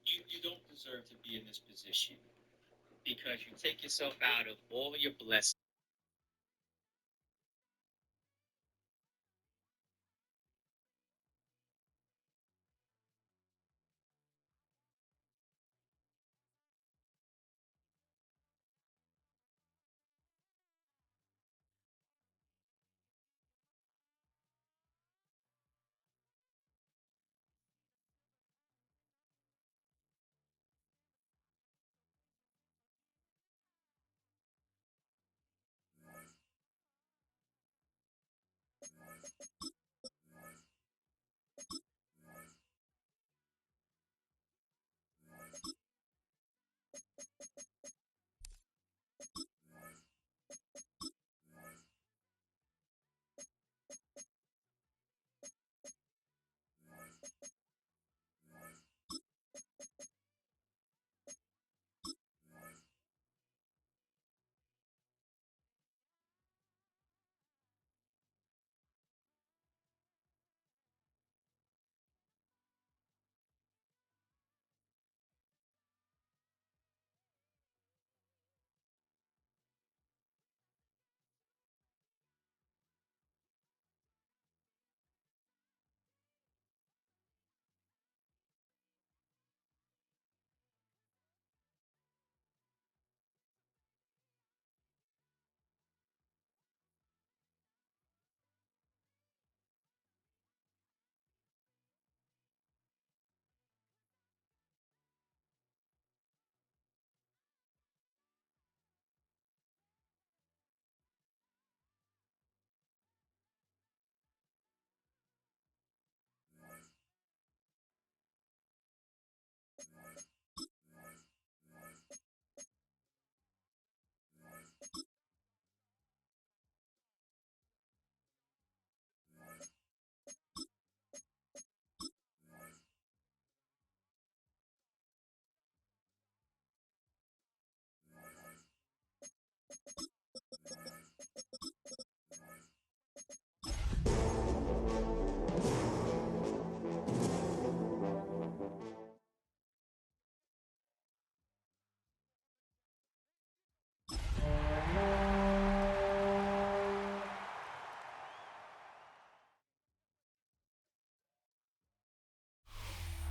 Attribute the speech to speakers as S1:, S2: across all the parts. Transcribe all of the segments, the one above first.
S1: You don't deserve to be in this position because you take yourself out of all your blessings.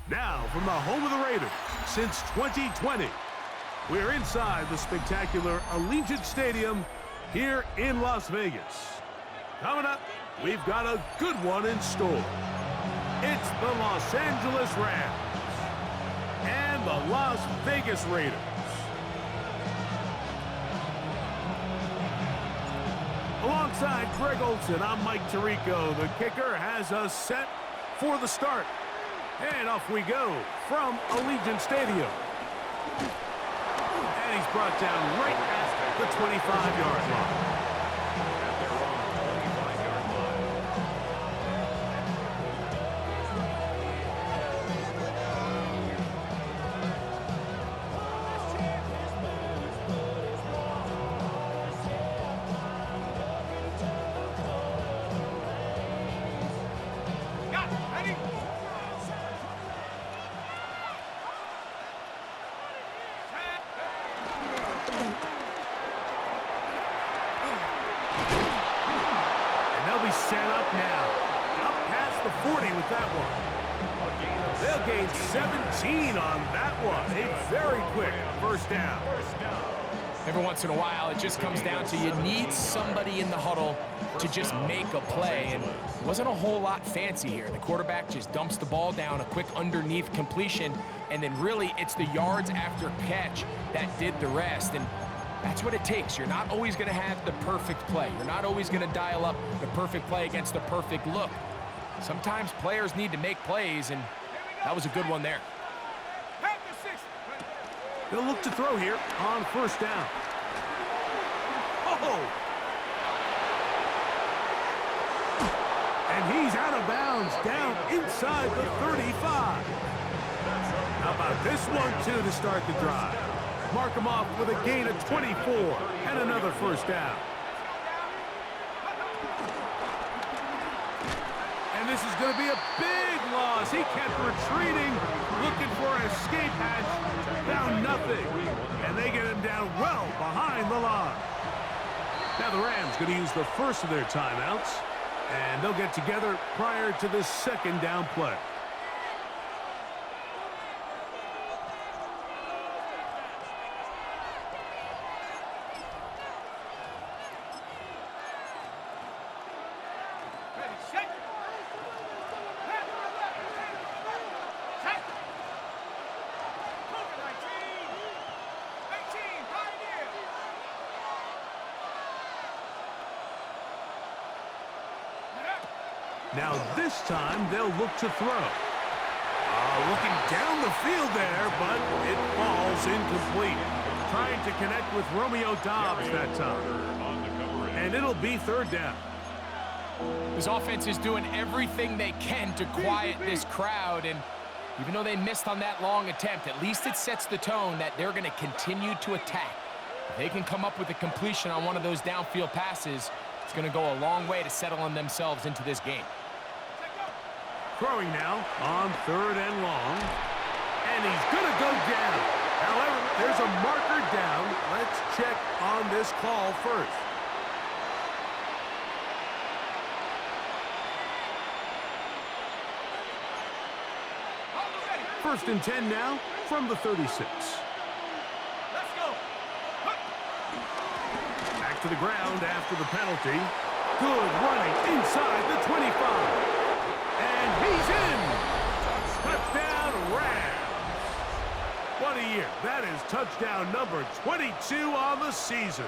S2: Now, from the home of the Raiders since 2020, we're inside the spectacular Allegiant Stadium here in Las Vegas. Coming up, we've got a good one in store. It's the Los Angeles Rams and the Las Vegas Raiders. Alongside Greg Olsen, I'm Mike Tirico. The kicker has us set for the start. And off we go from Allegiant Stadium. And he's brought down right at the 25-yard line. Set up now. Up past the 40 with that one. They'll gain 17 on that one. A very quick first down.
S3: Every once in a while, it just comes down to you need somebody in the huddle to just make a play. And it wasn't a whole lot fancy here. The quarterback just dumps the ball down, a quick underneath completion, and then really it's the yards after catch that did the rest. And that's what it takes. You're not always going to have the perfect play. You're not always going to dial up the perfect play against the perfect look. Sometimes players need to make plays, and that was a good one there.
S2: They'll look to throw here on first down. Oh! And he's out of bounds down inside the 35. How about this one, too, to start the drive? Mark him off with a gain of 24 and another first down. And this is going to be a big loss. as he kept retreating, looking for an escape hatch, found nothing, and they get him down well behind the line. Now the Rams going to use the first of their timeouts, and they'll get together prior to the second down play. Now this time they'll look to throw. Looking down the field there, but it falls incomplete. Trying to connect with Romeo Doubs that time. And it'll be third down.
S3: This offense is doing everything they can to quiet this crowd, and even though they missed on that long attempt, at least it sets the tone that they're going to continue to attack. If they can come up with a completion on one of those downfield passes, it's going to go a long way to settling themselves into this game.
S2: Throwing now on third and long. And he's going to go down. However, there's a marker down. Let's check on this call first. First and 10 now from the 36.
S3: Let's go.
S2: Back to the ground after the penalty. Good running inside the 25. And he's in. Touchdown, Rams. What a year. That is touchdown number 22 on the season.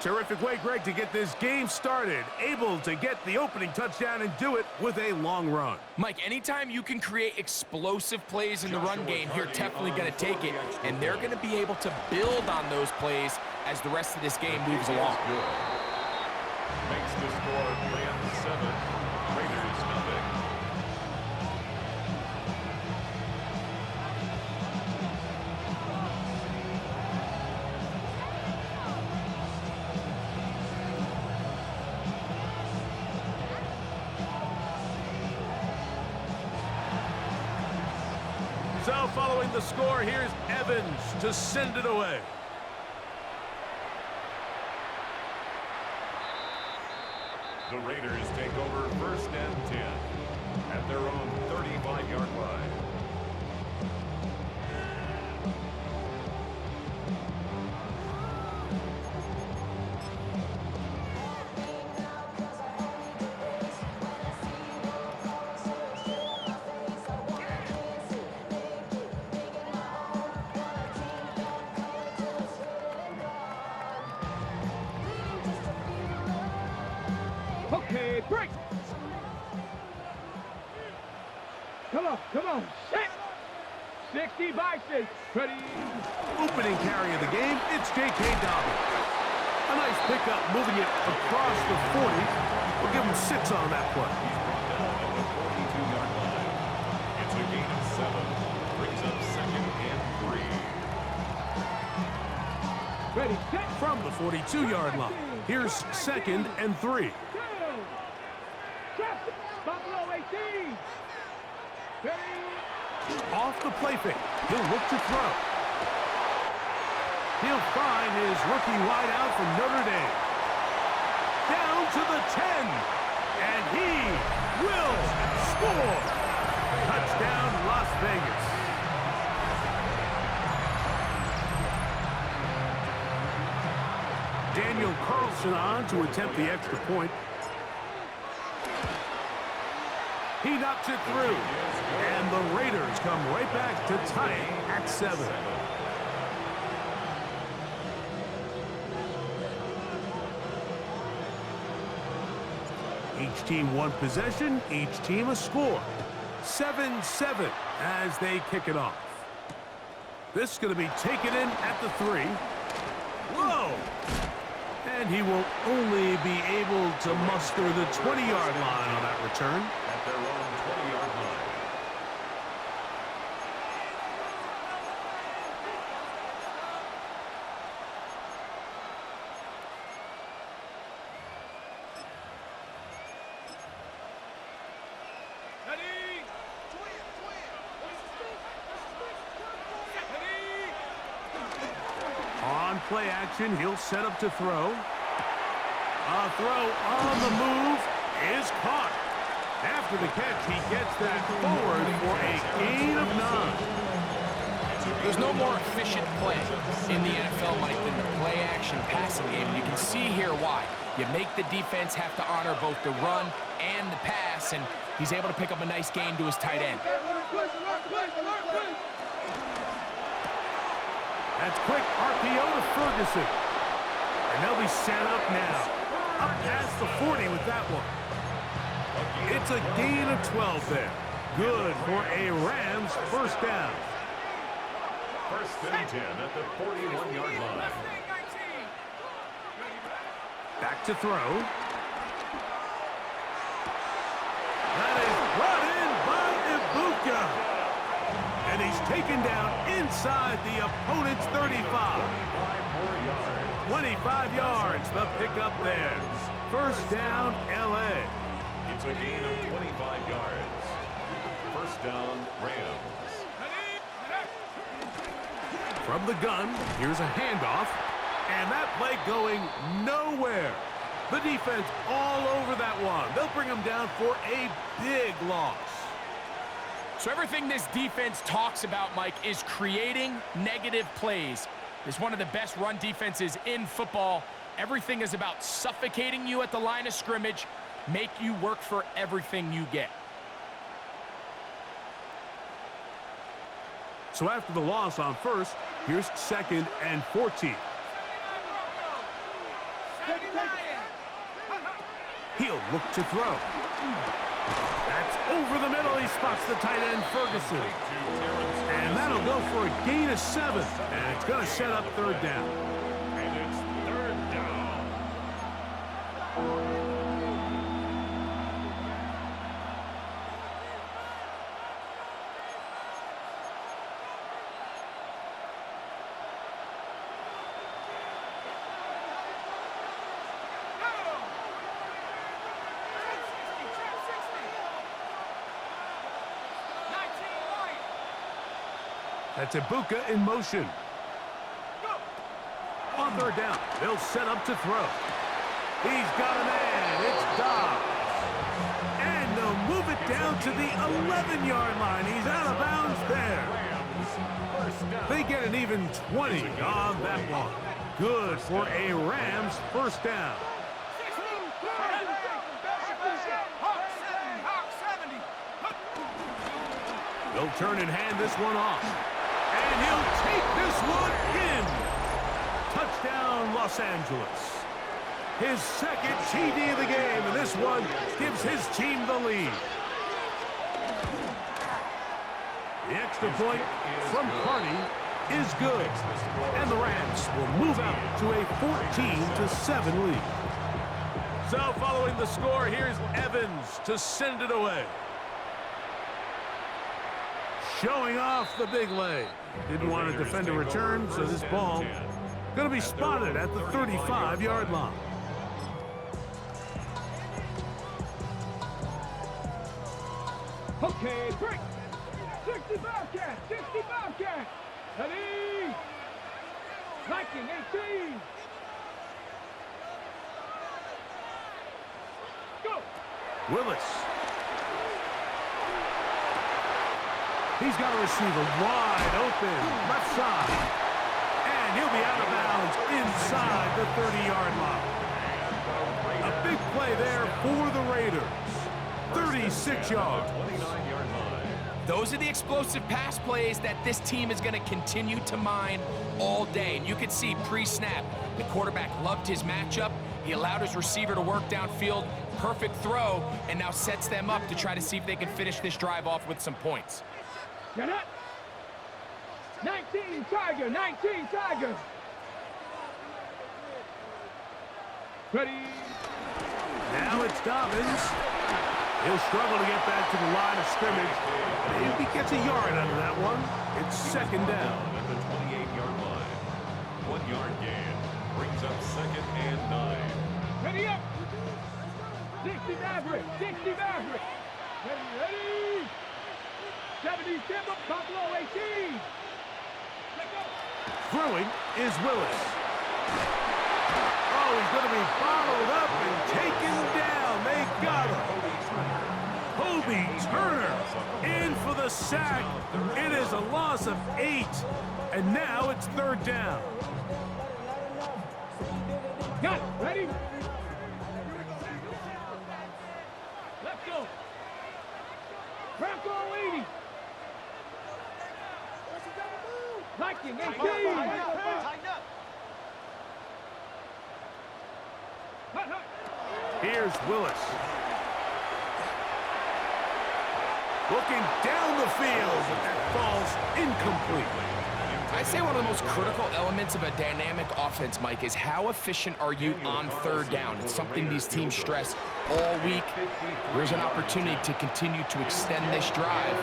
S2: Terrific way, Greg, to get this game started. Able to get the opening touchdown and do it with a long run.
S3: Mike, anytime you can create explosive plays in the run game, you're definitely going to take it. And they're going to be able to build on those plays as the rest of this game moves along.
S4: Makes the score Rams 7, Raiders nothing.
S2: So following the score, here's Evans to send it away.
S4: The Raiders take over first and 10 at their own 35-yard line.
S5: Okay, break. Come on. Set. 60 Bison. Ready.
S2: Opening carry of the game, it's J.K. Dobbins. A nice pickup moving it across the 40. We'll give him 6 on that play.
S4: He's brought down at the 42-yard line. It's a gain of 7. Brings up second and 3.
S5: Ready, set.
S2: From the 42-yard line, here's second and 3.
S5: Trap. Buffalo 18. Ready.
S2: Off the play fake, he'll look to throw. He'll find his rookie wideout from Notre Dame. Down to the 10, and he will score. Touchdown, Las Vegas. Daniel Carlson on to attempt the extra point. He knocks it through, and the Raiders come right back to tie it at 7. Each team one possession, each team a score. 7-7 as they kick it off. This is going to be taken in at the 3. Whoa! And he will only be able to muster the 20-yard line on that return.
S4: At their own 20-yard line.
S2: play action. He'll set up to throw. A throw on the move is caught. After the catch, he gets that forward for a gain of 9.
S3: There's no more efficient play in the NFL, Mike, than the play-action passing game. You can see here why. You make the defense have to honor both the run and the pass, and he's able to pick up a nice gain to his tight end.
S2: That's quick RPO to Ferguson. And they'll be set up now. Up past the 40 with that one. It's a gain of 12 there. Good for a Rams first down.
S4: First and 10 at the 41-yard line.
S2: Back to throw. That is brought in by Ibuka. And he's taken down inside the opponent's 35. 25 yards, the pickup there. First down, L.A.
S4: It's a gain of 25 yards. First down, Rams.
S2: From the gun, here's a handoff. And that play going nowhere. The defense all over that one. They'll bring him down for a big loss.
S3: So everything this defense talks about, Mike, is creating negative plays. It's one of the best run defenses in football. Everything is about suffocating you at the line of scrimmage, make you work for everything you get.
S2: So after the loss on first, here's 2nd and 14. He'll look to throw. That's over the middle. He spots the tight end, Ferguson. And that'll go for a gain of 7. And it's going to set up third down.
S4: And it's third down.
S2: That's Ibuka in motion. On third down, they'll set up to throw. He's got a man. It's Dobbs. And they'll move it down to the 11-yard line. He's out of bounds there. They get an even 20 on that one. Good for a Rams first down. They'll turn and hand this one off. And he'll take this one in. Touchdown, Los Angeles. His second TD of the game, and this one gives his team the lead. The extra point from Carney is good. And the Rams will move out to a 14-7 lead. So following the score, here's Evans to send it away. Showing off the big leg. Didn't want to defend a return, so this ball going to be spotted at the 35-yard line.
S5: Okay, break. 60 Bobcat, 60 Bobcat. Ready? 1918. Go.
S2: Willis. He's got a receiver wide open, left side. And he'll be out of bounds inside the 30-yard line. A big play there for the Raiders. 36 yards.
S4: 29-yard line.
S3: Those are the explosive pass plays that this team is going to continue to mine all day. And you can see pre-snap, the quarterback loved his matchup. He allowed his receiver to work downfield, perfect throw, and now sets them up to try to see if they can finish this drive off with some points.
S5: Get up. 19 Tiger, 19 Tiger. Ready?
S2: Now it's Dobbins. He'll struggle to get back to the line of scrimmage. Maybe he gets a yard out of that one. It's second down.
S4: At the 28-yard line. 1 yard gain. Brings up 2nd and 9.
S5: Ready up. 60 Maverick, 60 Maverick. Ready? 70 Timber, Buffalo 18.
S2: Throwing is Willis. Oh, he's going to be bottled up and taken down. They got him. Kobe Turner in for the sack. It is a loss of 8. And now it's 3rd down.
S5: Got it. Ready? Let's go. Bronco 80. Viking 18. Hut, hut.
S2: Here's Willis. Looking down the field, but that falls incomplete.
S3: I'd say one of the most critical elements of a dynamic offense, Mike, is how efficient are you on 3rd down. It's something these teams stress all week. There's an opportunity to continue to extend this drive.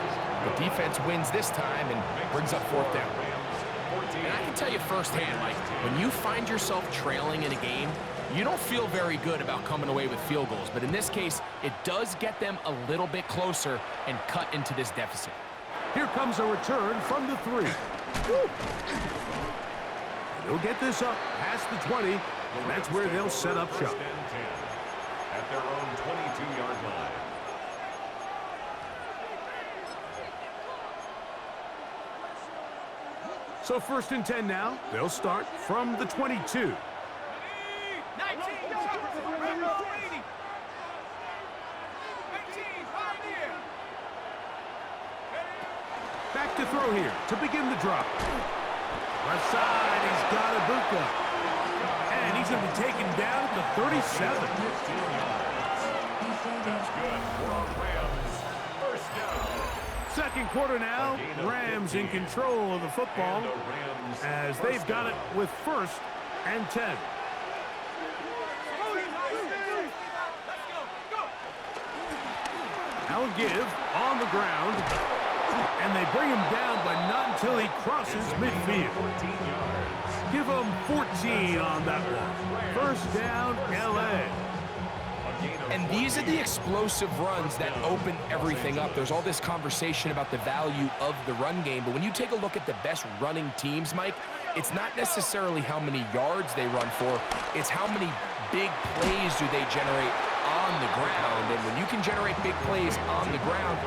S3: The defense wins this time and brings up 4th down. And I can tell you firsthand, Mike, when you find yourself trailing in a game, you don't feel very good about coming away with field goals. But in this case, it does get them a little bit closer and cut into this deficit.
S2: Here comes a return from the 3. Woo. They'll get this up past the 20, and that's where they'll set up shop.
S4: At their own 22-yard line.
S2: So 1st and 10 now. They'll start from the 22.
S5: 19. Bronco 80. 19. Pioneer.
S2: Back to throw here to begin the drop. Left side, he's got Ibuka. And he's going to be taken down at the 37.
S4: That's good for our Rams. 1st down.
S2: 2nd quarter now. Rams in control of the football
S4: And the Rams
S2: as they've got it with 1st and 10. Now give on the ground. And they bring him down, but not until he crosses midfield.
S4: 14 yards.
S2: Give him 14 on that one. 1st down, L.A.
S3: And these are the explosive runs that open everything up. There's all this conversation about the value of the run game, but when you take a look at the best running teams, Mike, it's not necessarily how many yards they run for, it's how many big plays do they generate on the ground. And when you can generate big plays on the ground,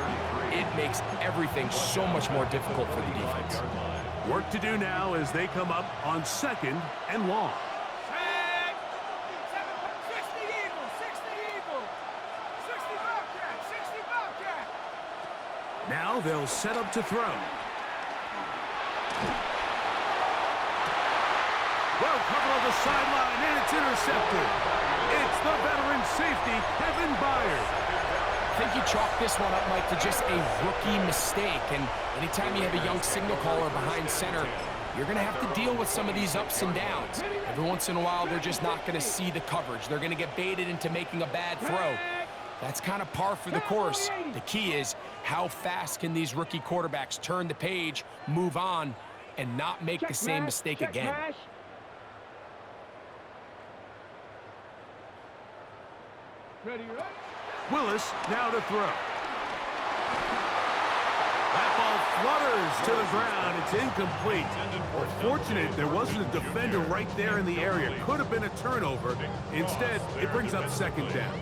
S3: it makes everything so much more difficult for the defense.
S2: Work to do now as they come up on 2nd and long.
S5: 60 Eagle, 60 Bobcat, 60 Bobcat.
S2: Now they'll set up to throw. Well covered on the sideline, and it's intercepted. It's the veteran safety, Kevin Byard.
S3: I think you chalk this one up, Mike, to just a rookie mistake. And anytime you have a young signal caller behind center, you're going to have to deal with some of these ups and downs. Every once in a while, they're just not going to see the coverage. They're going to get baited into making a bad throw. That's kind of par for the course. The key is how fast can these rookie quarterbacks turn the page, move on, and not make the same mistake again.
S5: Ready, ready.
S2: Willis now to throw. That ball flutters to the ground. It's incomplete. Fortunate there wasn't a defender right there in the area. Could have been a turnover. Instead, it brings up 2nd down.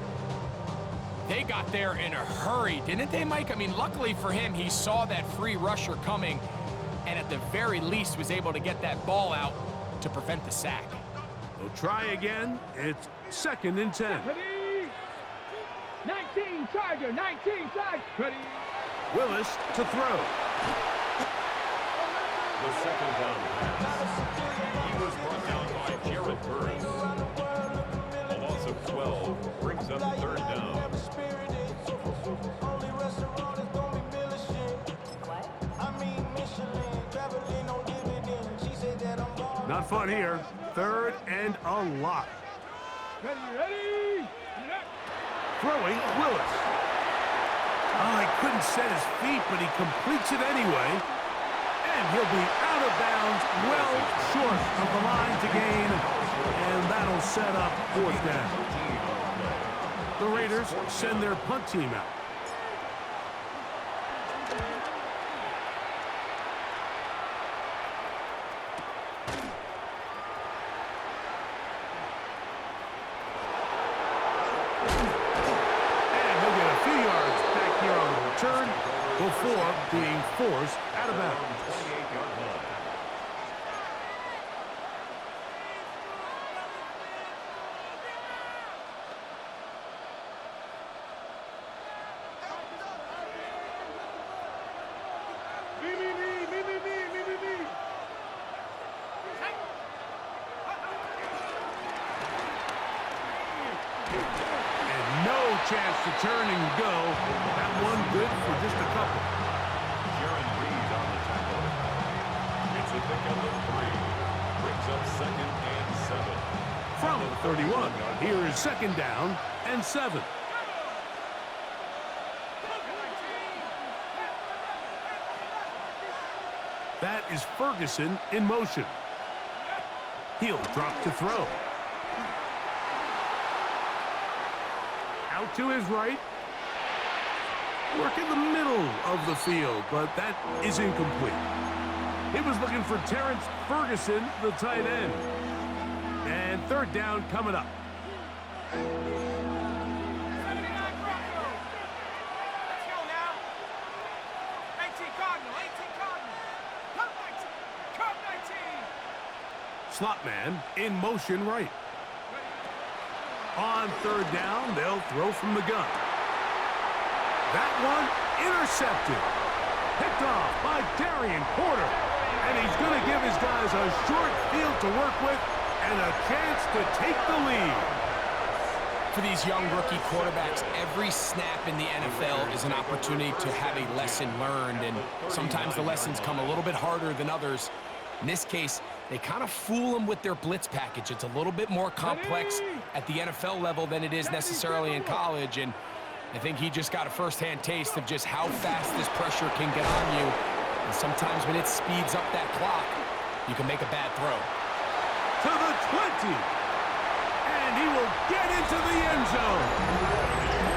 S3: They got there in a hurry, didn't they, Mike? I mean, luckily for him, he saw that free rusher coming and at the very least was able to get that ball out to prevent the sack.
S2: They'll try again. It's 2nd and 10.
S5: Ready. 19 Tiger, 19 Tiger. Ready.
S2: Willis to throw.
S4: The 2nd down pass. He was brought down by Jared Burns. A loss of 12 brings up 3rd down.
S2: Not fun here. 3rd and a lot.
S5: Ready, ready.
S2: Throwing, Willis. Oh, he couldn't set his feet, but he completes it anyway. And he'll be out of bounds, well short of the line to gain. And that'll set up 4th down. The Raiders send their punt team out. before being forced out of bounds.
S4: 28-yard line.
S2: And no chance to turn and go. That one good for just a couple.
S4: Jaron Reed on the tackle. It's a pickup of 3. Brings up 2nd and 7.
S2: From the 31, here is 2nd down and 7. That is Ferguson in motion. He'll drop to throw. Out to his right. Work in the middle of the field, but that is incomplete. He was looking for Terrence Ferguson, the tight end. And 3rd down coming up. Slot man in motion right. On 3rd down, they'll throw from the gun. That one intercepted. Picked off by Darian Porter. And he's going to give his guys a short field to work with and a chance to take the lead.
S3: For these young rookie quarterbacks, every snap in the NFL is an opportunity to have a lesson learned, and sometimes the lessons come a little bit harder than others. In this case, they kind of fool them with their blitz package. It's a little bit more complex at the NFL level than it is necessarily in college, and I think he just got a first-hand taste of just how fast this pressure can get on you. And sometimes when it speeds up that clock, you can make a bad throw.
S2: To the 20. And he will get into the end zone.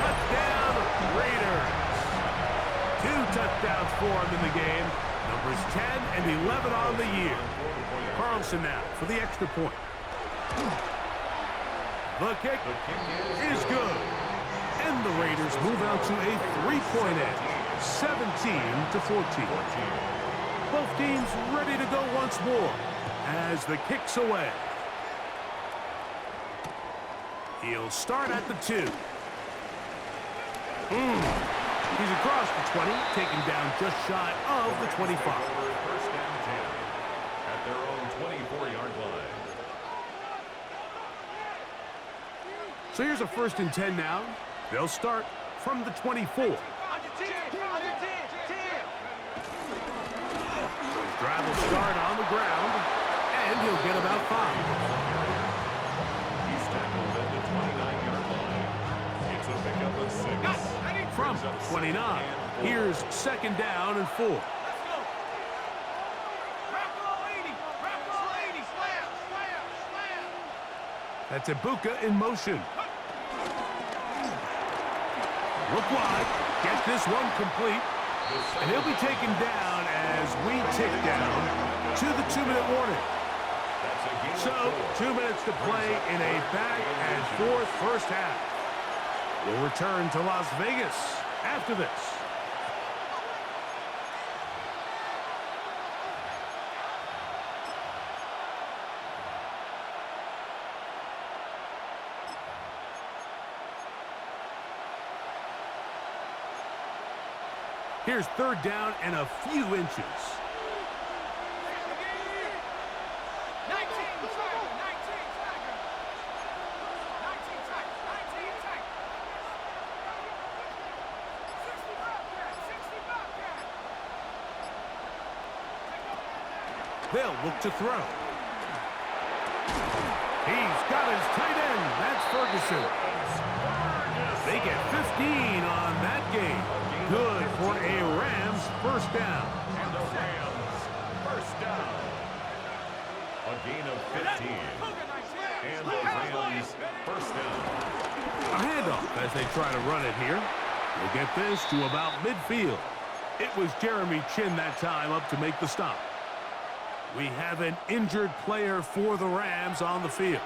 S2: Touchdown, Raiders. 2 touchdowns for him in the game. Numbers 10 and 11 on the year. Carlson now for the extra point. The kick is good. And the Raiders move out to a 3-point edge, 17-14. Both teams ready to go once more as the kick's away. He'll start at the 2. He's across the 20, taken down just shy of the 25.
S4: First and 10 at their own 24-yard line.
S2: So here's a 1st and 10 now. They'll start from the 24. Drive will start on the ground, and he'll get about 5.
S4: He's tackled at the 29-yard line. It's a pickup of 6.
S2: From 29, here's 2nd down and 4. That's Ibuka in motion. Look wide, get this one complete, and he'll be taken down as we tick down to the 2-minute warning. So, 2 minutes to play in a back-and-forth first half. We'll return to Las Vegas after this. Here's 3rd down and a few inches. They'll look to throw. He's got his tight end. That's Ferguson. They get 15 on that game. Good for a Rams first down.
S4: And the Rams first down. A gain of 15. And the Rams first down.
S2: A handoff as they try to run it here. We'll get this to about midfield. It was Jeremy Chin that time up to make the stop. We have an injured player for the Rams on the field.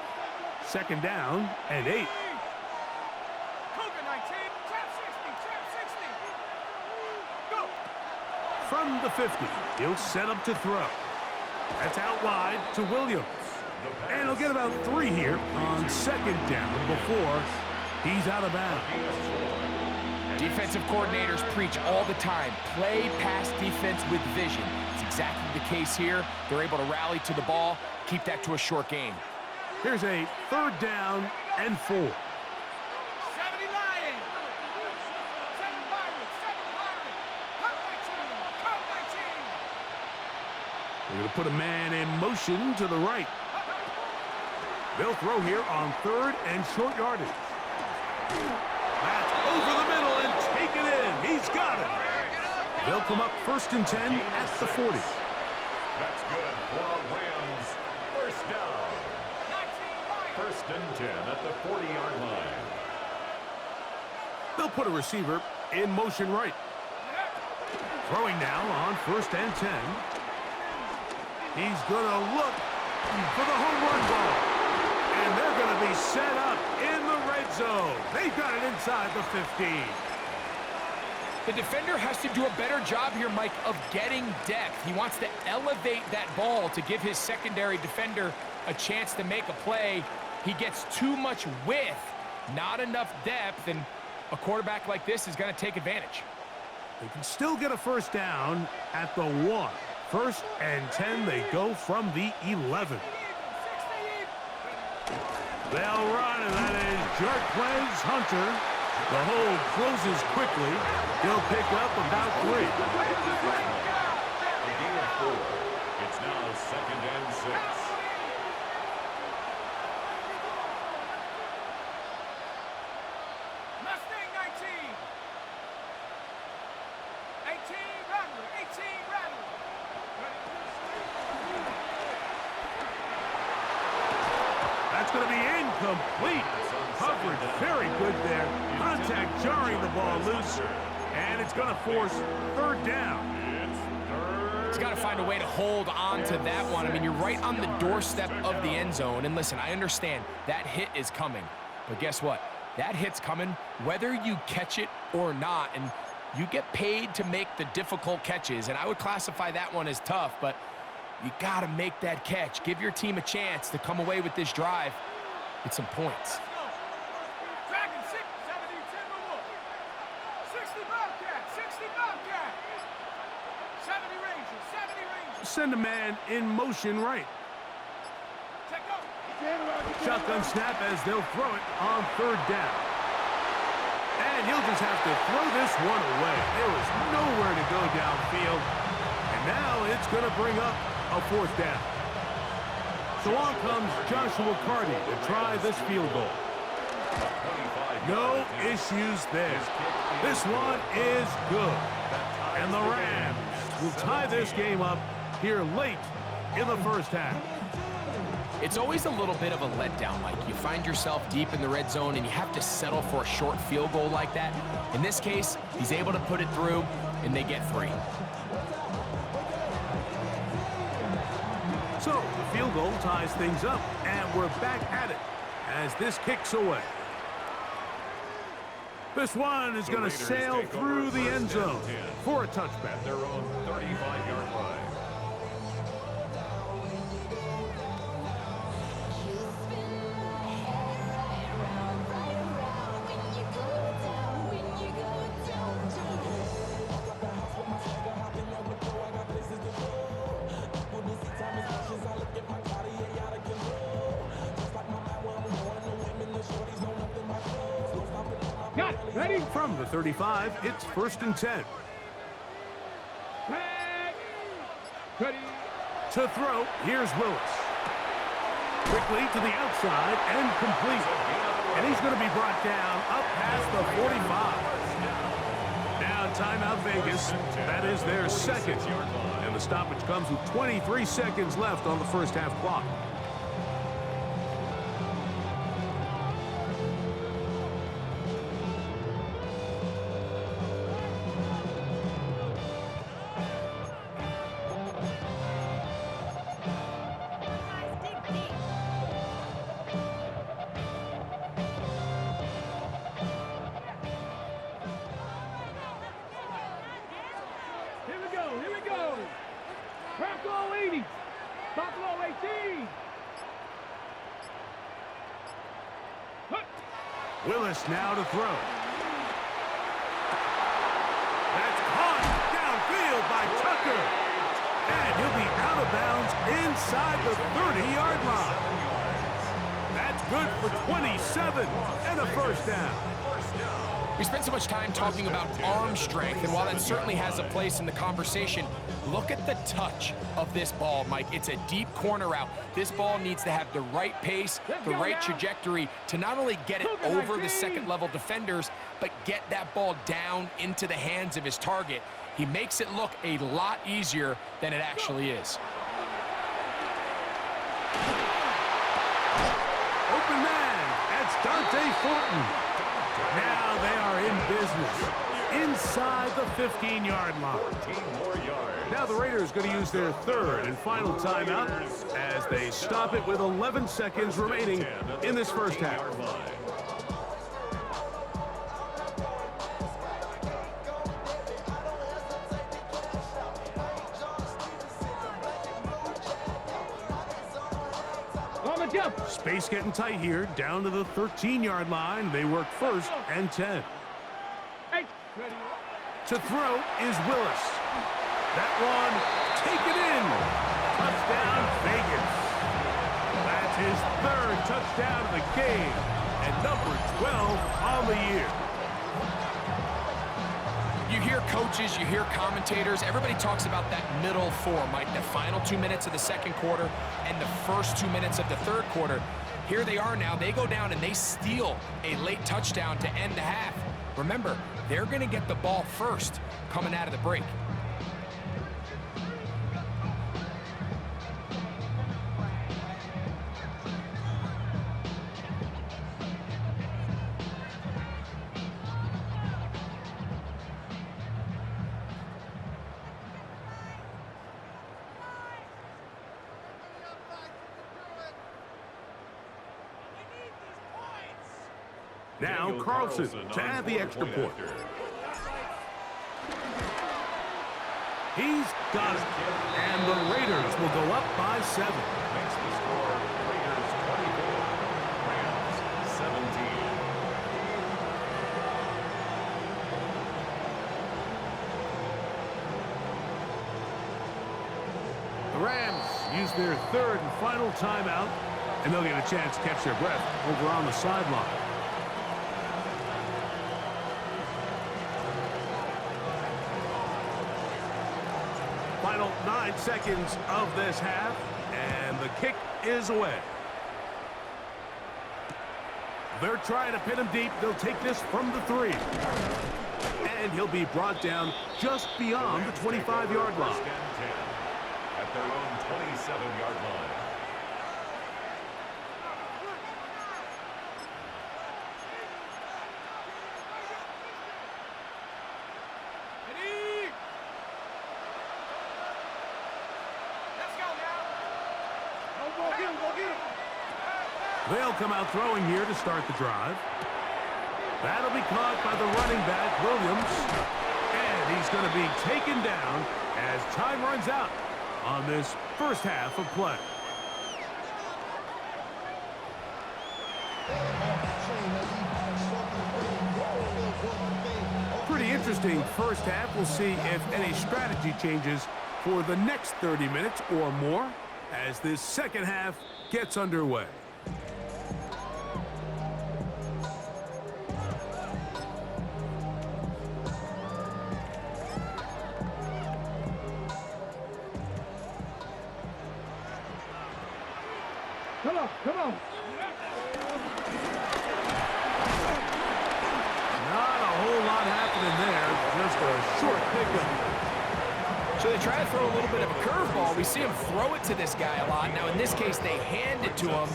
S2: 2nd down and 8. from the 50. He'll set up to throw. That's out wide to Williams. And he'll get about 3 here on second down before he's out of bounds.
S3: Defensive coordinators preach all the time, play pass defense with vision. It's exactly the case here. They're able to rally to the ball, keep that to a short game.
S2: Here's a 3rd down and 4.
S5: 70 Lions. 7 Pirates. 7 Pirates. Come my team. Come my team.
S2: They're going to put a man in motion to the right. They'll throw here on 3rd and short yardage. That's over the middle and take it in. He's got it. They'll come up 1st and 10 at the 40.
S4: That's good for a Rams first down. 1st and 10 at the 40-yard line.
S2: They'll put a receiver in motion right. Throwing now on 1st and 10. He's going to look for the home run ball. And they're going to be set up in the red zone. They've got it inside the 15.
S3: The defender has to do a better job here, Mike, of getting depth. He wants to elevate that ball to give his secondary defender a chance to make a play. He gets too much width, not enough depth, and a quarterback like this is going to take advantage.
S2: They can still get a 1st down at the 1. 1st and 10, they go from the 11. They'll run, and that is Jarquez Hunter. The hold closes quickly. He'll pick up about 3.
S4: A gain of 4. It's now 2nd and 6.
S5: Mustang 19. 18 Rattler. 18 Rattler.
S2: That's going to be incomplete. Coverage very good there. Contact jarring the ball loose. And it's going to force 3rd down.
S3: He's got to find a way to hold on to that one. I mean, you're right on the doorstep of the end zone. And listen, I understand that hit is coming. But guess what? That hit's coming whether you catch it or not. And you get paid to make the difficult catches. And I would classify that one as tough. But you got to make that catch. Give your team a chance to come away with this drive with some points.
S5: Dragon 6, 70 Timberwolf. 60 Bobcat, 60 Bobcat. 70 Rangers, 70 Rangers.
S2: Send a man in motion right.
S5: Check up.
S2: Shotgun snap as they'll throw it on 3rd down. And he'll just have to throw this one away. There was nowhere to go downfield. And now it's going to bring up a 4th down. So on comes Joshua Carty to try this field goal. No issues there. This one is good. And the Rams will tie this game up here late in the 1st half.
S3: It's always a little bit of a letdown, Mike. You find yourself deep in the red zone and you have to settle for a short field goal like that. In this case, he's able to put it through and they get 3.
S2: So the field goal ties things up, and we're back at it as this kicks away. This one is going to sail through the end zone for a touchback.
S4: Their own 35-yard line.
S5: Got it. Ready?
S2: From the 35, it's 1st and 10.
S5: Back. Ready.
S2: To throw, here's Willis. Quickly to the outside and complete. And he's going to be brought down up past the 45. Now timeout Vegas. That is their 2nd. And the stoppage comes with 23 seconds left on the 1st half clock.
S5: Here we go. Here Buffalo 80. Buffalo 18.
S2: Willis now to throw. That's caught downfield by Tucker. And he'll be out of bounds inside the 30-yard line. That's good for 27 and a first down.
S3: We spent so much time talking about arm strength, and while that certainly has a place in the conversation, look at the touch of this ball, Mike. It's a deep corner route. This ball needs to have the right pace, the right trajectory to not only get it over the second-level defenders, but get that ball down into the hands of his target. He makes it look a lot easier than it actually is.
S2: Open man, that's Dante Fortin. Now they are in business inside the 15-yard line.
S4: 14 more yards.
S2: Now the Raiders going to use their third and final timeout as they stop it with 11 seconds remaining in this first half. Space getting tight here, down to the 13-yard line. They work first and 10.
S5: Hey.
S2: To throw is Willis. That one, taken in. Touchdown, Vegas. That's his third touchdown of the game, and number 12 on the year.
S3: You hear coaches, you hear commentators, everybody talks about that middle four, Mike, the final 2 minutes of the second quarter and the first 2 minutes of the third quarter. Here they are now. They go down and they steal a late touchdown to end the half. Remember, they're going to get the ball first coming out of the break.
S2: Now Carlson to add the extra point. He's got it. And the Raiders will go up by 7.
S4: Makes the score Raiders 24, Rams 17.
S2: The Rams use their third and final timeout, and they'll get a chance to catch their breath over on the sideline. Final 9 seconds of this half, and the kick is away. They're trying to pin him deep. They'll take this from the 3. And he'll be brought down just beyond the 25-yard line.
S4: First and 10 at their own 27-yard line.
S2: They'll come out throwing here to start the drive. That'll be caught by the running back, Williams. And he's going to be taken down as time runs out on this first half of play. Pretty interesting first half. We'll see if any strategy changes for the next 30 minutes or more as this second half gets underway.
S5: Come on.
S2: Not a whole lot happening there. Just a short pickup.
S3: So they try to throw a little bit of a curveball. We see him throw it to this guy a lot. Now, in this case, they hand it to him,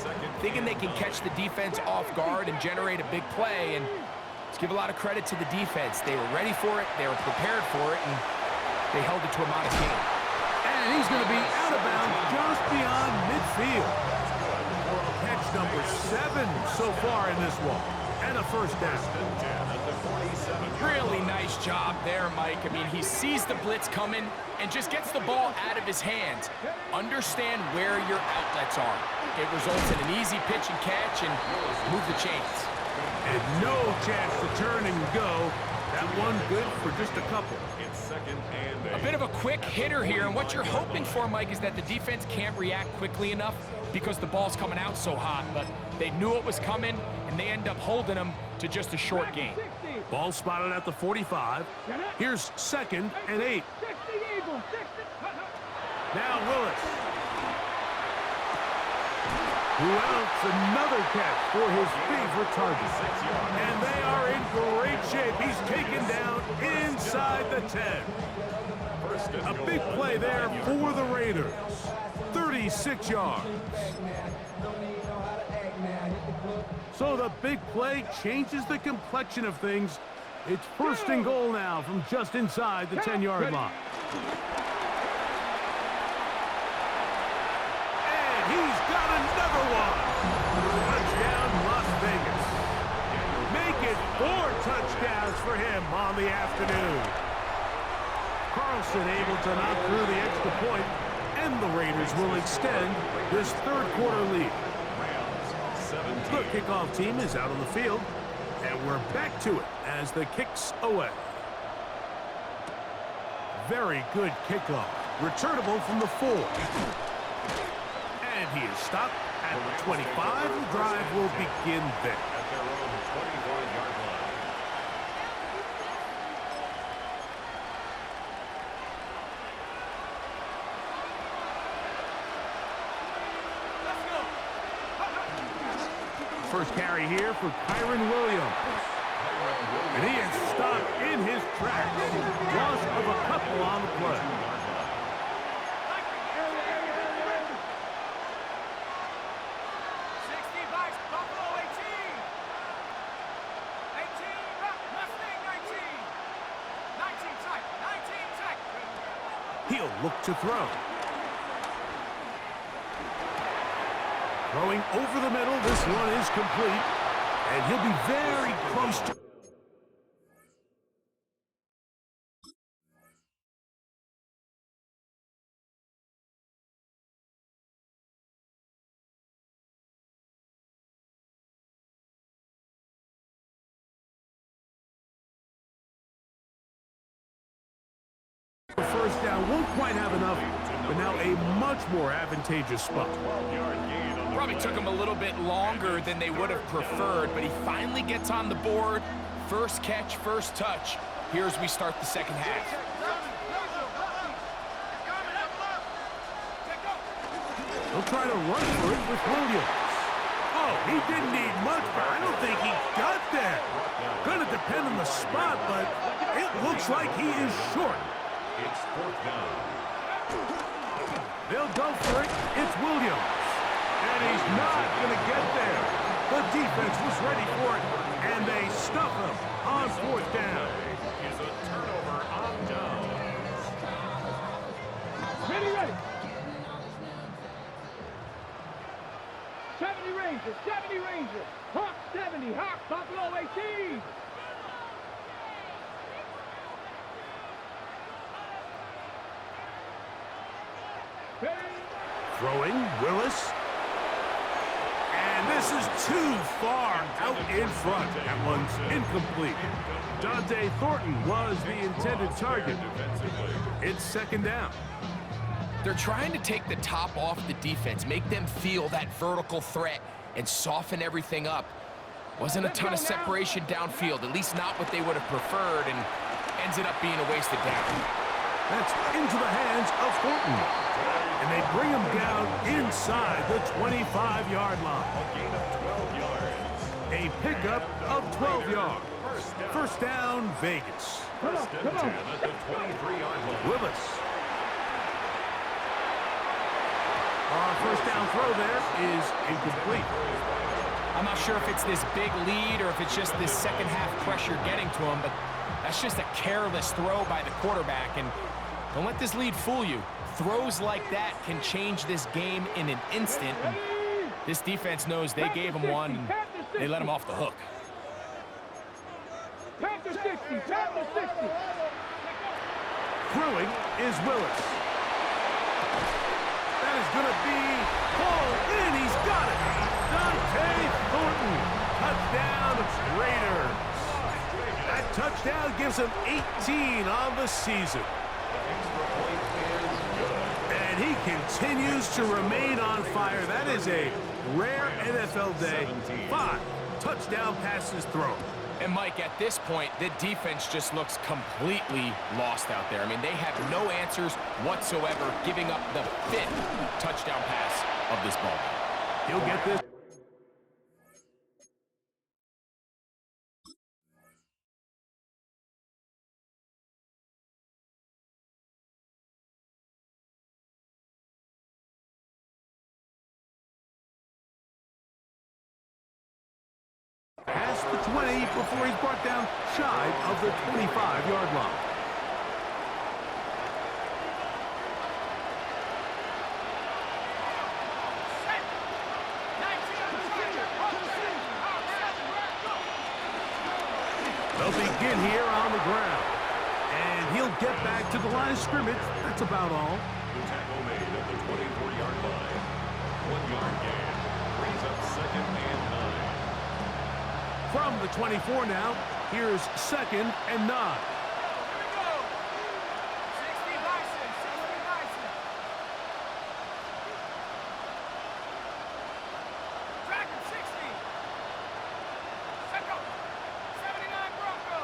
S3: thinking they can catch the defense off guard and generate a big play. And let's give a lot of credit to the defense. They were ready for it. They were prepared for it, and they held it to a modest gain.
S2: And he's going to be out of bounds just beyond midfield. Catch number 7 so far in this one. And a first down.
S3: Really nice job there, Mike. I mean, he sees the blitz coming and just gets the ball out of his hands. Understand where your outlets are. It results in an easy pitch and catch and move the chains.
S2: And no chance to turn and go. That one good for just a couple.
S4: It's second and
S3: A bit of a quick hitter here, and what you're hoping for, Mike, is that the defense can't react quickly enough because the ball's coming out so hot, but they knew it was coming, and they end up holding them to just a short gain.
S2: Ball spotted at the 45. Here's 2nd and 8. Now Willis. Who else? Another catch for his favorite target. And they are in great shape. He's taken down inside the 10. A big play there for the Raiders. 36 yards. So the big play changes the complexion of things. It's 1st and goal now from just inside the 10-yard line. And he's got another one. Touchdown, Las Vegas. Make it 4 touchdowns for him on the afternoon. Carlson able to knock through the extra point, and the Raiders will extend this 3rd quarter lead. The kickoff team is out on the field, and we're back to it as the kick's away. Very good kickoff. Returnable from the 4. And he is stopped at the 25. The drive will begin there.
S4: At their own 25-yard line.
S2: First carry here for Kyron Williams. And he is stopped in his tracks. Loss of a couple on the play. He'll look to throw. Throwing over the middle, this one is complete. And he'll be very close to... First down, won't quite have enough, but now a much more advantageous spot.
S3: Probably took him a little bit longer than they would have preferred, but he finally gets on the board. First catch, first touch. Here as we start the second half.
S2: He'll try to run for it with Williams. Oh, he didn't need much, but I don't think he got there. Gonna depend on the spot, but it looks like he is short.
S4: It's 4th down.
S2: They'll go for it. It's Williams. And he's not going to get there. The defense was ready for it, and they stuff him on 4th down.
S4: Is a turnover on downs.
S5: Ready. 70 Rangers. Hawk 70, Hawk, Buffalo 18.
S2: Throwing, Willis. And this is too far out in front. That one's incomplete. Dante Thornton was the intended target. It's 2nd down.
S3: They're trying to take the top off the defense, make them feel that vertical threat, and soften everything up. Wasn't a ton of separation downfield, at least not what they would have preferred, and ends it up being a wasted down.
S2: That's into the hands of Thornton. And they bring him down inside the 25-yard line.
S4: A gain of 12 yards.
S2: A pickup of 12 yards. First down, Vegas.
S4: First and 10 at the 23-yard line.
S2: Willis. Our first down throw there is incomplete.
S3: I'm not sure if it's this big lead or if it's just this second half pressure getting to him, but that's just a careless throw by the quarterback. And don't let this lead fool you. Throws like that can change this game in an instant. And this defense knows they gave him one, and they let him off the hook.
S5: 60. Pass to 60.
S2: Throwing is Willis. That is going to be pulled in. He's got it. Dante Thornton. Touchdown, Raiders. That touchdown gives him 18 on the season. And he continues to remain on fire. That is a rare NFL day. 5 touchdown passes thrown.
S3: And Mike, at this point, the defense just looks completely lost out there. I mean, they have no answers whatsoever, giving up the 5th touchdown pass of this ball game.
S2: He'll get this. Past the 20 before he's brought down shy of the 25-yard line. They'll begin here on the ground. And he'll get back to the line of scrimmage. That's about all.
S4: The tackle made at the 24-yard line. 1-yard gain. Brings up 2nd and 9.
S2: From the 24 now, here's 2nd and 9.
S5: Here we go. 60 Bison. 60 Bison. Dragon 60. Second. 79 Bronco.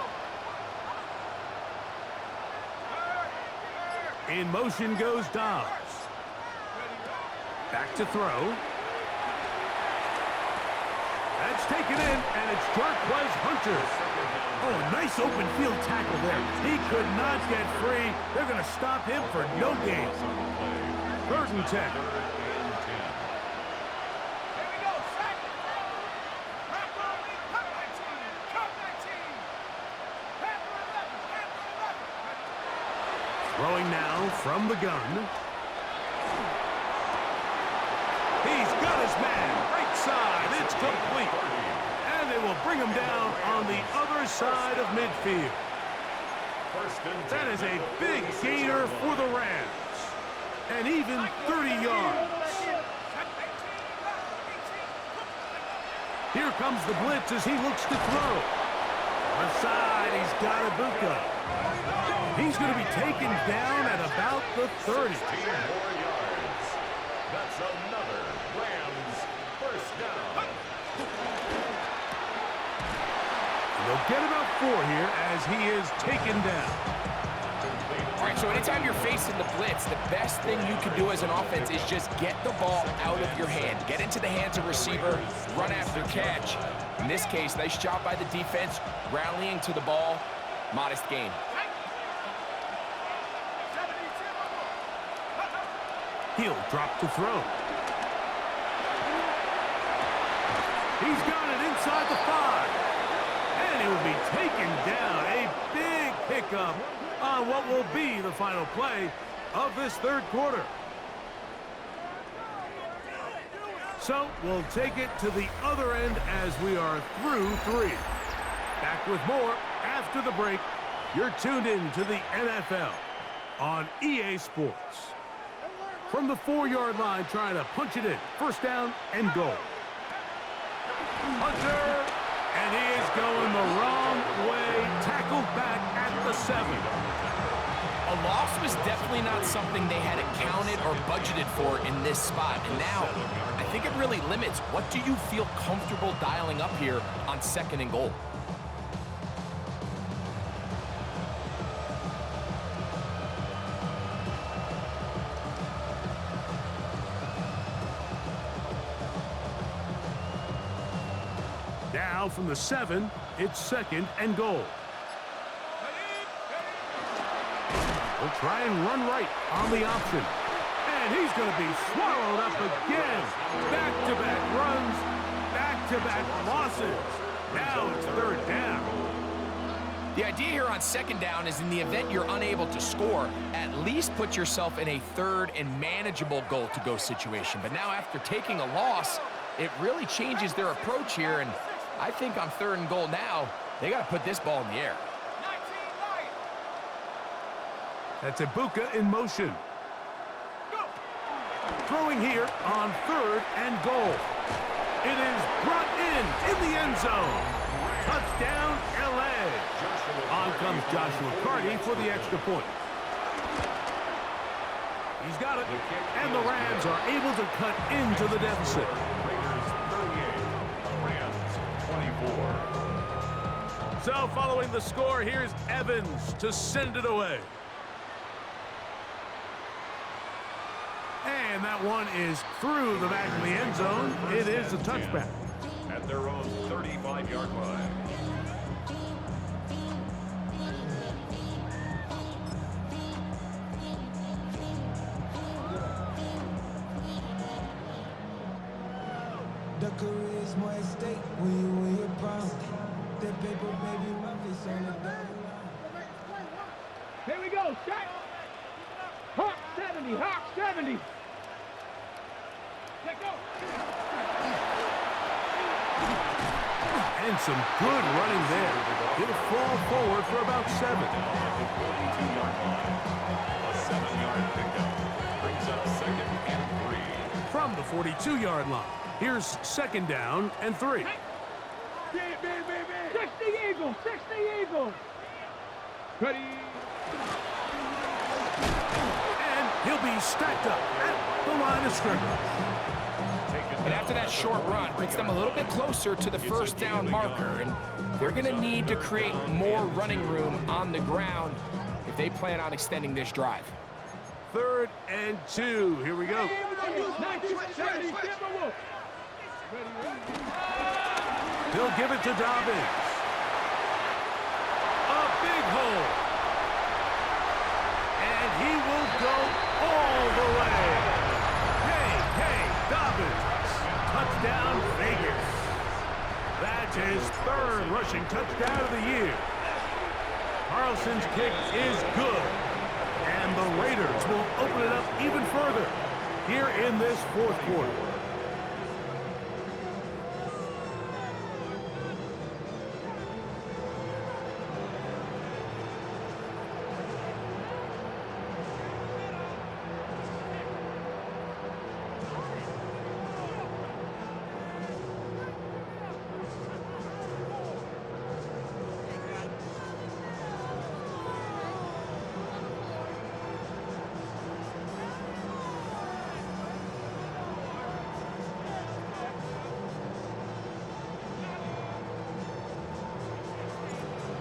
S2: In motion goes Dobbs. Back to throw. That's taken in, and it's Jarquez Hunter. Oh, nice open field tackle there. He could not get free. They're going to stop him for no gain. 3rd and 10.
S5: Here we go. Sack. Bronco lead. Cut 19. Cut 19. Panther 11. Panther 11.
S2: Throwing now from the gun. He's got his man. Right side. It's complete. And they will bring him down on the other side of midfield. That is a big gainer for the Rams. And even 30 yards. Here comes the blitz as he looks to throw. On the side, he's got Ibuka. He's going to be taken down at about the 30.
S4: 16 more yards. That's another Rams first down.
S2: They'll get about 4 here as he is taken down.
S3: All right, so anytime you're facing the blitz, the best thing you can do as an offense is just get the ball out of your hand. Get into the hands of receiver, run after catch. In this case, nice job by the defense, rallying to the ball, modest gain.
S2: He'll drop to throw. He's got it inside the 5. And he will be taken down. A big pickup on what will be the final play of this 3rd quarter. So we'll take it to the other end as we are through 3. Back with more after the break. You're tuned in to the NFL on EA Sports. From the 4-yard line, trying to punch it in. 1st down and goal. Hunter, and he is going the wrong way. Tackled back at the 7.
S3: A loss was definitely not something they had accounted or budgeted for in this spot. And now, I think it really limits what do you feel comfortable dialing up here on 2nd and goal.
S2: Now from the 7, it's 2nd and goal. We'll try and run right on the option. And he's going to be swallowed up again. Back-to-back runs, back-to-back losses. Now it's 3rd down.
S3: The idea here on 2nd down is in the event you're unable to score, at least put yourself in a 3rd and manageable goal-to-go situation. But now after taking a loss, it really changes their approach here. And I think on 3rd and goal now, they got to put this ball in the air.
S2: That's Ibuka in motion. Throwing here on 3rd and goal. It is brought in the end zone. Touchdown, LA. On comes Joshua Carty for the extra point. He's got it, and the Rams are able to cut into the deficit.
S4: Raiders 38, Rams 24.
S2: So following the score, here's Evans to send it away. And that one is through the back of the end zone. It is a touchback.
S4: At their own 35-yard line.
S6: The career is more at stake when you win your prime. That paper, baby, my face on the dotted line.
S5: Here we go, shot. Hawk 70, Hawk 70. Let go.
S2: And some good running there. He'll fall forward for about 7.
S4: At the 42-yard line. A 7-yard pickup brings up 2nd and 3.
S2: From the 42-yard line, here's 2nd down and 3.
S5: 60 Eagles, 60 Eagles. Ready.
S2: And he'll be stacked up at the line of scrimmage.
S3: And after that short run, puts them a little bit closer to the 1st down marker. And they're going to need to create more running room on the ground if they plan on extending this drive.
S2: 3rd and 2. Here we go. He'll give it to Dobbins. A big hole. And he will go all the way. Hey, Dobbins. Touchdown, Vegas. That's his 3rd rushing touchdown of the year. Carlson's kick is good. And the Raiders will open it up even further here in this 4th quarter.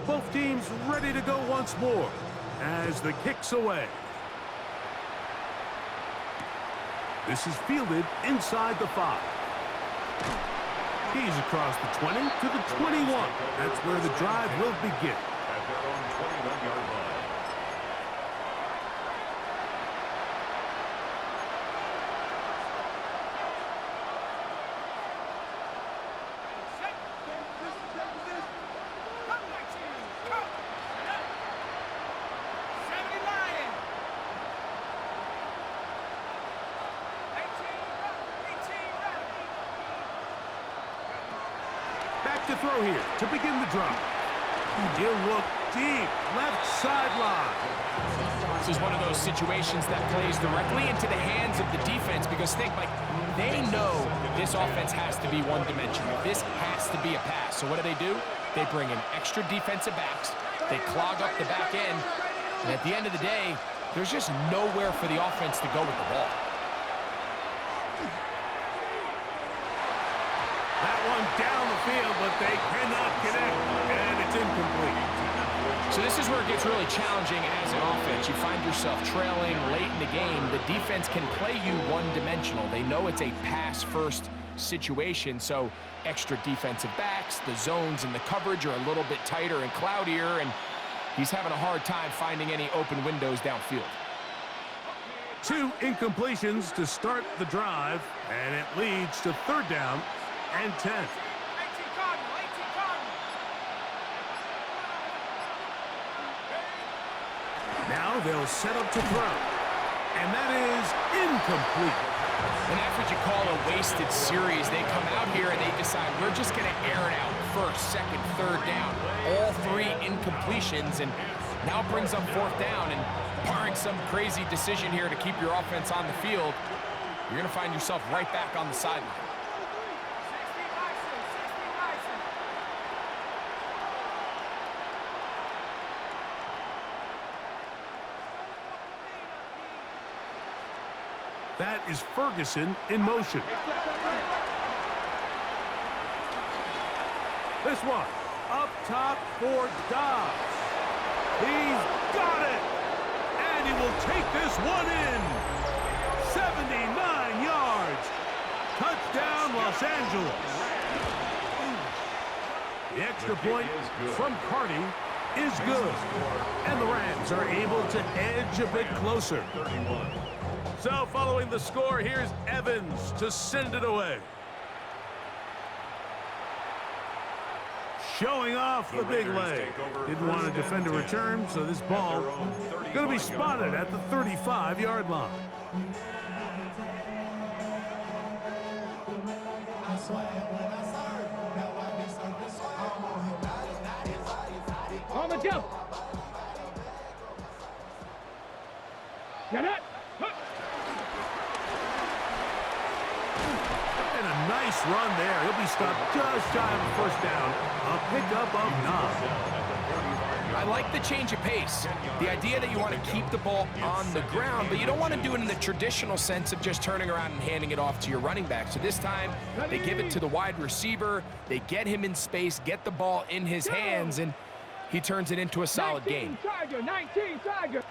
S2: Both teams ready to go once more as the kick's away. This is fielded inside the 5. He's across the 20 to the 21. That's where the drive will begin.
S4: At their own 21-yard line.
S2: Back to throw here to begin the drive. He'll look deep, left sideline.
S3: This is one of those situations that plays directly into the hands of the defense because think, like, they know this offense has to be one-dimensional. This has to be a pass. So what do? They bring in extra defensive backs. They clog up the back end. And at the end of the day, there's just nowhere for the offense to go with the ball.
S2: That one down the field, but they cannot connect, and it's incomplete.
S3: So this is where it gets really challenging as an offense. You find yourself trailing late in the game. The defense can play you one-dimensional. They know it's a pass-first situation, so extra defensive backs, the zones and the coverage are a little bit tighter and cloudier, and he's having a hard time finding any open windows downfield.
S2: 2 incompletions to start the drive, and it leads to 3rd down and 10.
S5: 18 Cardinal, 18 Cardinal.
S2: Now they'll set up to throw. And that is incomplete.
S3: And that's what you call a wasted series. They come out here and they decide, we're just going to air it out first, second, third down. All 3 incompletions, and now it brings up 4th down. And barring some crazy decision here to keep your offense on the field, you're going to find yourself right back on the sideline.
S5: 60 license, 60 license.
S2: That is Ferguson in motion. This one, up top for Dobbs. He's got it! And he will take this one in. 79 yards. Touchdown, Los Angeles. The extra point from Carty is good. And the Rams are able to edge a bit closer. So following the score, here's Evans to send it away. Showing off the big leg. Didn't want to defend a return, so this ball going to be spotted at the 35-yard line.
S5: On the jump. Get it.
S2: And a nice run there. He'll be stopped just shy of a 1st down. A pickup of 9.
S3: I like the change of pace. The idea that you want to keep the ball on the ground, but you don't want to do it in the traditional sense of just turning around and handing it off to your running back. So this time, they give it to the wide receiver. They get him in space, get the ball in his hands, and he turns it into a solid game.
S5: 19 Tiger.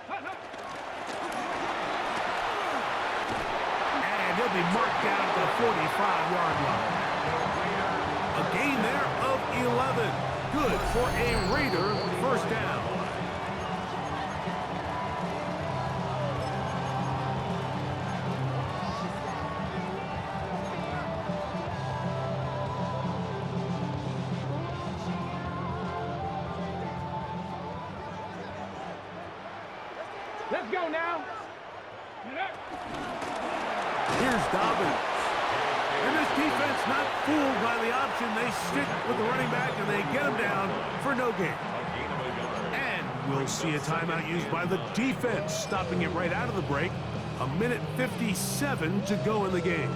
S2: And he'll be marked down at the 45-yard line. A gain there of 11. Good for a Raider 1st down.
S5: Let's go now.
S2: Here's Dobbins. And this defense not fooled by the option. They stick with the running back and they get him down for no gain. And we'll see a timeout used by the defense, stopping it right out of the break. 1:57 to go in the game.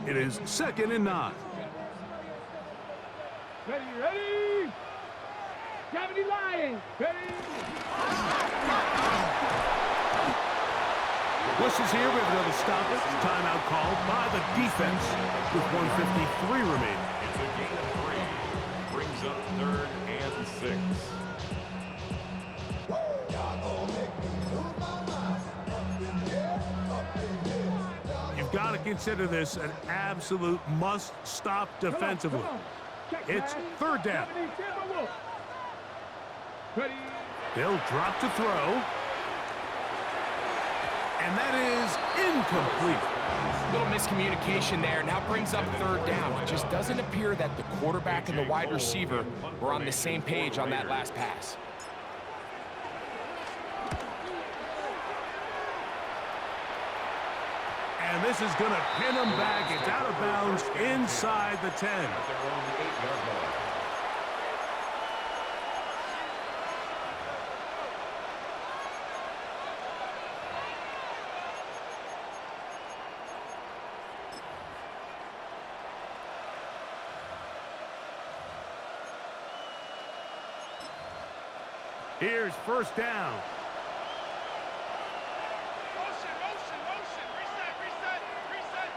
S2: It is 2nd and 9.
S5: Ready. Gravity Lions. Ready.
S2: Whistles here. We have another stoppage. Timeout called by the defense with 1:53 remaining.
S4: It's a gain of 3. Brings up 3rd and 6.
S2: You've got to consider this an absolute must-stop defensively. It's 3rd down.
S5: Ready.
S2: They'll drop to throw. And that is incomplete.
S3: Little miscommunication there. Now brings up 3rd down. It just doesn't appear that the quarterback and the wide receiver were on the same page on that last pass.
S2: And this is going to pin him back. It's out of bounds inside the 10.
S4: At their own 8-yard line.
S2: Here's 1st down.
S5: Motion. Reset.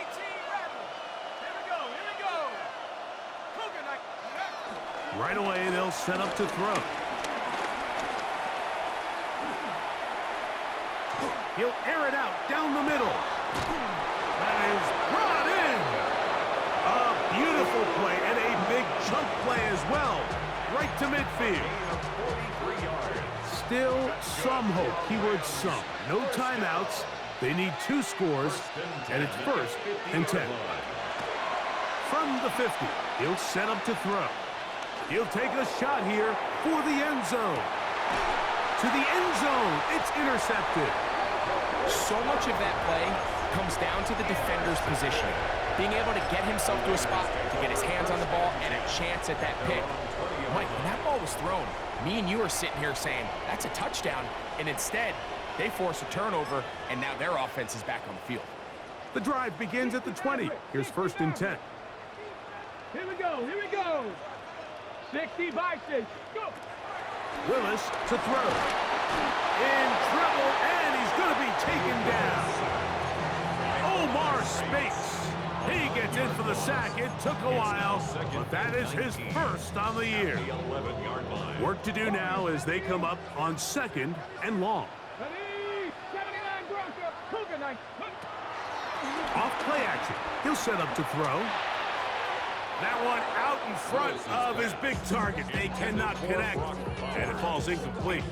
S5: 18 rebel. Here we go. Cougar night.
S2: Right away, they'll set up to throw. He'll air it out down the middle. That is brought in. A beautiful play and a big chunk play as well. Right to midfield.
S4: Gain of 43 yards.
S2: still some hope. Keyword some. No timeouts. They need 2 scores, and it's 1st and 10. From the 50, he'll set up to throw. He'll take a shot here for the end zone. To the end zone, it's intercepted.
S3: So much of that play comes down to the defender's positioning. Being able to get himself to a spot, to get his hands on the ball, and a chance at that pick. Mike, when that ball was thrown, me and you are sitting here saying, that's a touchdown, and instead, they force a turnover, and now their offense is back on the field.
S2: The drive begins at the 20. Here's 1st and 10.
S5: Here we go, here we go. 60 by 6, go.
S2: Willis to throw. In trouble, and he's going to be taken down. Omar Speights. He gets in for the sack. It took a while, but that is his 1st on the year. Work to do now as they come up on 2nd and long.
S5: Ready, 79 Bronco, Cougar 9.
S2: Off play action. He'll set up to throw. That one out in front of his big target. They cannot connect, and it falls incomplete.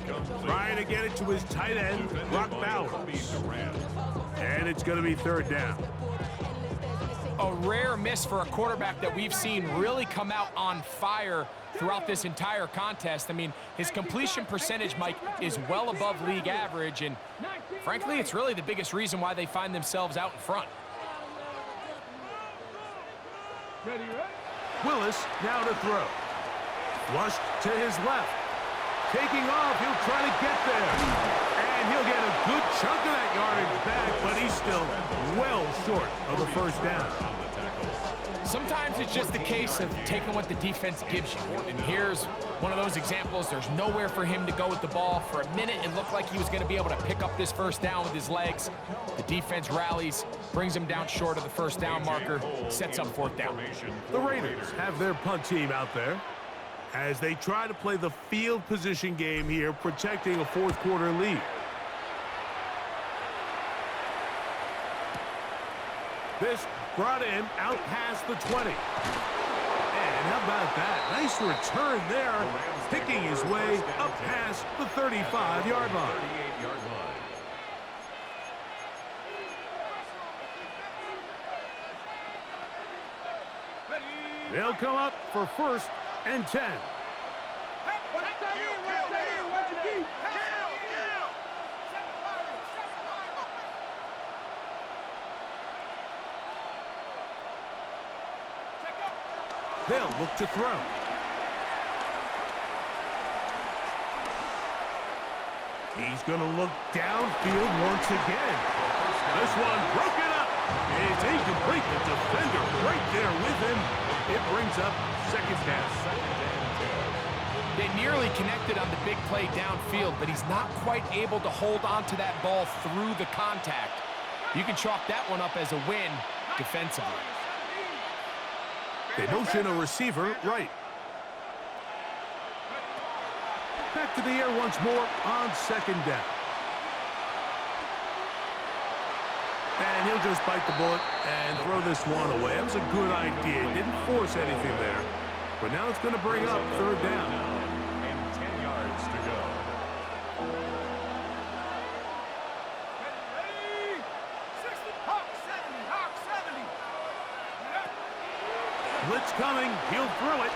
S2: Trying to get it to his tight end, Brock Bowers. And it's going to be 3rd down.
S3: A rare miss for a quarterback that we've seen really come out on fire throughout this entire contest. I mean, his completion percentage, Mike, is well above league average, and frankly, it's really the biggest reason why they find themselves out in front.
S5: Ready, right?
S2: Willis now to throw. Flushed to his left. Taking off, he'll try to get there. And he'll get a good chunk of that yardage back, but he's still well short of the 1st down.
S3: Sometimes it's just the case of taking what the defense gives you. And here's one of those examples. There's nowhere for him to go with the ball. For a minute, it looked like he was going to be able to pick up this 1st down with his legs. The defense rallies, brings him down short of the 1st down marker, sets up 4th down.
S2: The Raiders have their punt team out there as they try to play the field position game here, protecting a 4th quarter lead. This brought him out past the 20. And how about that? Nice return there, picking his way up past the 35-yard line. They'll come up for 1st and 10. They'll look to throw. He's going to look downfield once again. This one broken up. It's incomplete. The defender right there with him. It brings up 2nd down.
S3: They nearly connected on the big play downfield, but he's not quite able to hold on to that ball through the contact. You can chalk that one up as a win defensively.
S2: They motion a receiver right. Back to the air once more on 2nd down. And he'll just bite the bullet and throw this one away. That was a good idea. Didn't force anything there. But now it's going to bring up 3rd down.
S4: And 10 yards to go.
S5: Ready, 60, Hawk 70, Hawk 70.
S2: Blitz coming. He'll throw it.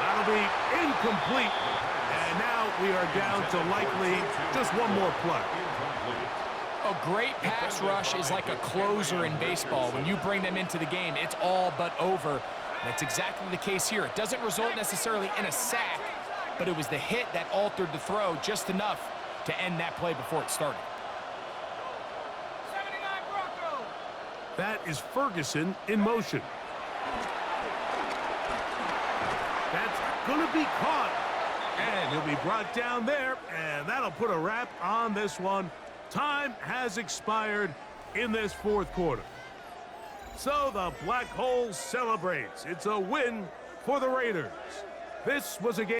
S2: That'll be incomplete. And now we are down to likely just one more play.
S3: A great pass rush is like a closer in baseball. When you bring them into the game, it's all but over. And that's exactly the case here. It doesn't result necessarily in a sack, but it was the hit that altered the throw just enough to end that play before it started.
S5: 79 Bronco.
S2: That is Ferguson in motion. That's going to be caught. And he'll be brought down there, and that'll put a wrap on this one. Time has expired in this 4th quarter. So the Black Hole celebrates. It's a win for the Raiders. This was a game